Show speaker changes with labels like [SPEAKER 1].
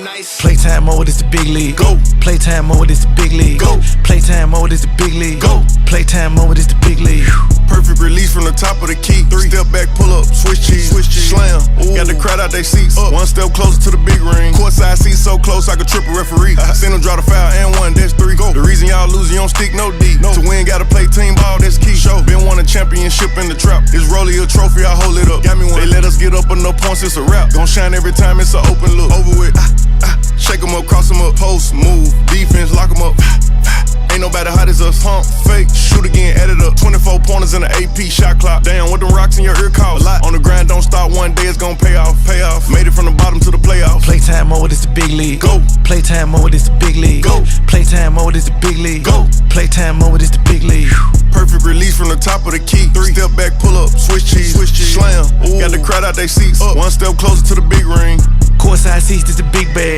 [SPEAKER 1] Nice.
[SPEAKER 2] Playtime mode is the big league.
[SPEAKER 1] Go.
[SPEAKER 2] Playtime mode is the big league.
[SPEAKER 1] Go.
[SPEAKER 2] Playtime mode is the big league.
[SPEAKER 1] Go.
[SPEAKER 2] Playtime mode is the big league.
[SPEAKER 1] Perfect release from the top of the key. 3 step back, pull up, switch cheese, slam. Ooh. Got the crowd out they seats. Up. 1 step closer to the big ring. Courtside seats so close I could trip a referee. Send them draw the foul and 1, that's 3. Go. The reason y'all losing, you don't stick no D. No. To win, gotta play team ball, that's key. Show. Been won a championship in the trap. It's Rollie a trophy, I hold it up. Got me one. They let us get up enough points, it's a wrap. Gon' shine every time, it's an open look. Over with. Shake 'em up, cross 'em up, post, move, defense, lock 'em up. Ain't nobody hot as us. Pump, fake, shoot again, edit up. 24 pointers in the AP shot clock. Damn, what them rocks in your ear call? A lot. On the grind, don't stop. One day it's gon' pay off. Pay off. Made it from the bottom to the playoffs.
[SPEAKER 2] Playtime mode is the big league.
[SPEAKER 1] Go.
[SPEAKER 2] Playtime mode is the big league.
[SPEAKER 1] Go.
[SPEAKER 2] Playtime mode is the big league.
[SPEAKER 1] Go.
[SPEAKER 2] Playtime mode is the big league.
[SPEAKER 1] Perfect release from the top of the key. 3 step back, pull up, switch cheese, slam. Ooh. Got the crowd out they seats. Up. 1 step closer to the big ring.
[SPEAKER 2] Courtside seats is the big bag.